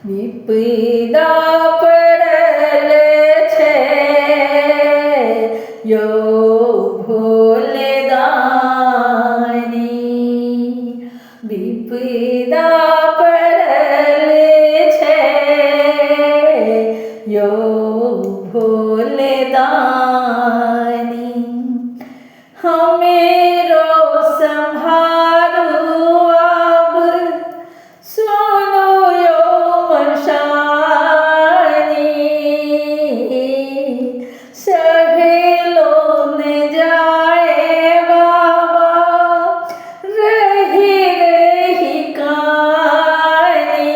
વિપદા પડલે છે યો ભોલે દાની વિપદા પડલે છે યો ભોલે દાની હમેરો સંહારો अब सुनो यो मशानी सहेलो ने जाए बाबा रही रही कहानी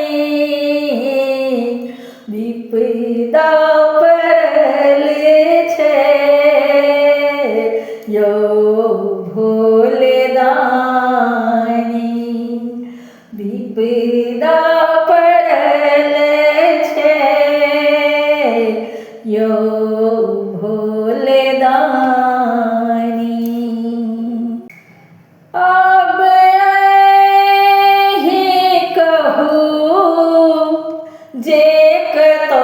विपदा परले छे यो भोले दानी विपदा પડલે છે યો ભોલે દાની अब અહીં કહું જે કતો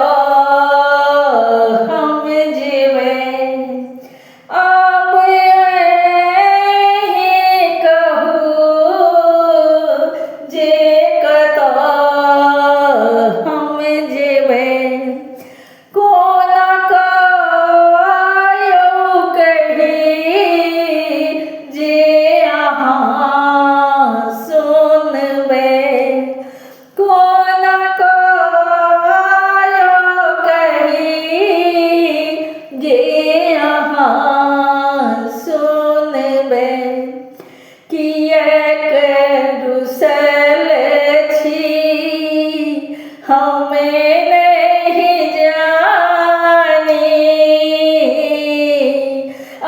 हम જીવે अब અહીં કહું જે हम जीवे कोना कायो कही जे आहाँ सुनबे कोना कायो कही जे आहाँ सुनबे किए रुसल छी हमें नहीं जानी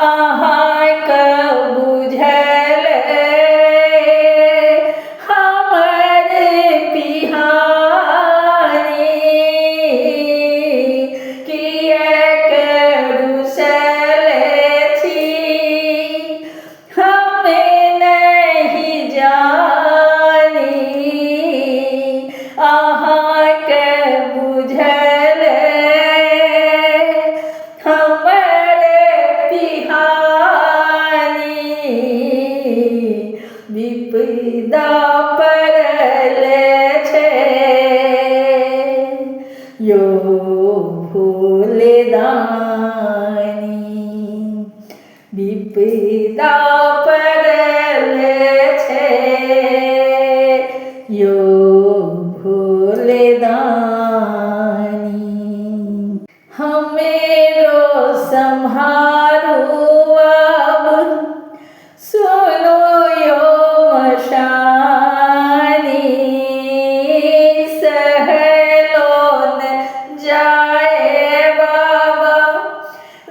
आहाँ का बुझल हमर पिहानी किए रुसल छी हमें नहीं जानी आहाँ के बुझल हमर पिहानी विपदा परले छे यो भोले दानी विपदा परले छे यो भोले दानी हमेरो संहारो अब सुनो यो मशानी सहेलो न जाए बाबा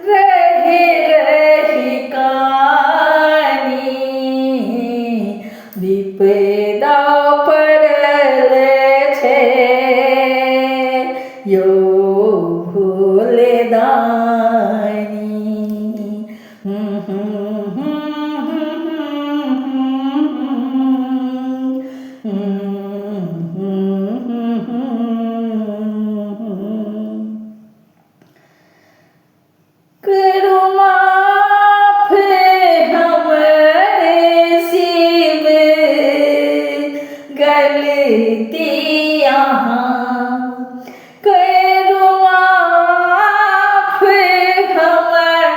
रही रही कहानी विपदा પડલે છે यो भोले दानी करो माफ हमरे शिव गलतियाँ करो माफ हमरे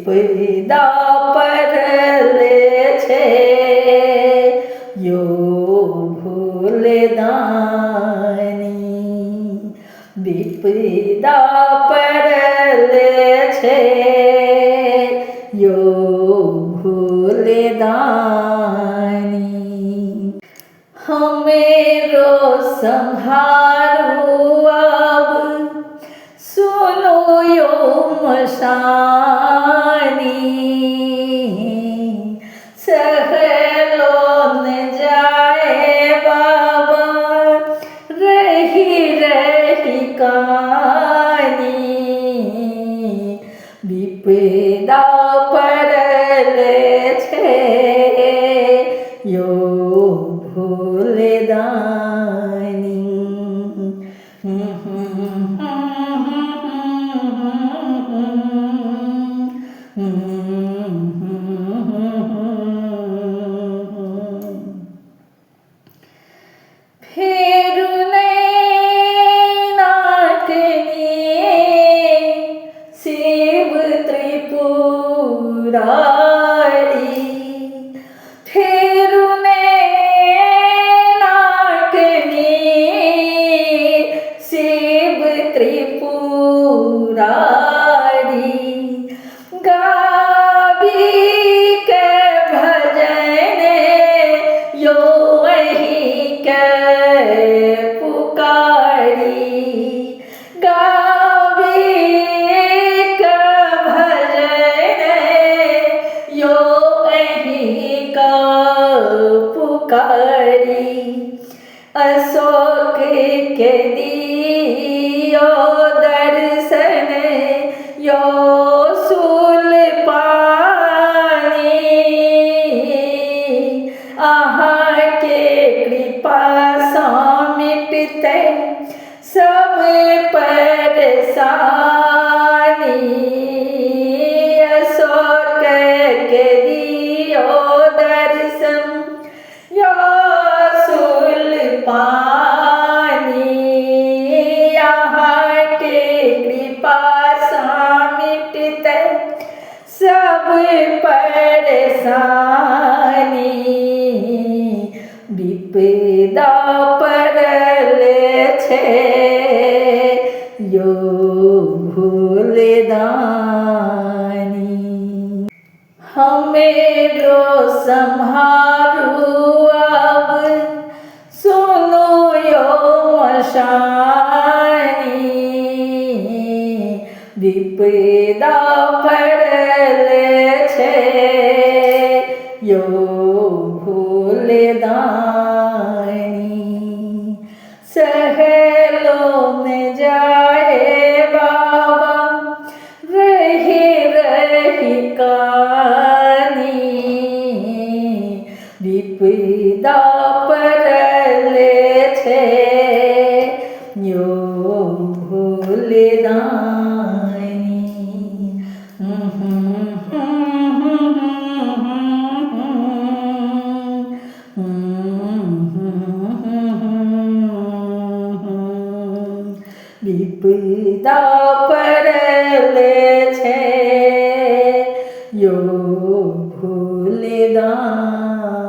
વિપદા પરલે છે યો ભૂલે દાની વિપદા પરલે છે યો ભૂલે દાની હમેરો સંહારો अब सुनो यो मशानी सहलो न जाए बाबा रही रही कहानी विपदा परले छे यो भूले दानी फेरुने नाटनी शिव त्रिपुरारी फेरुने नाटनी शिव त्रिपुरारी गावी के भजने यो वही के पुकारी गावी के भजने यो वही का पुकारी अशोक के दियो दर्शन यो सूल पानी आहा के कृपा से मिटते सब परेशानी अशोक के दियो दर्शन यो सूल पानी यहाँ के कृपा से मिटते सब परेशानी विपदा परले छे यो भूले दानी हमेरो संहारो अब सुनो यो मशानी विपदा परले छे यो भूले दानी सहलो न जाए बाबा रही रही कहानी विपदा परले छे यो भूले दानी विपदा परले छे यो भूले दानी।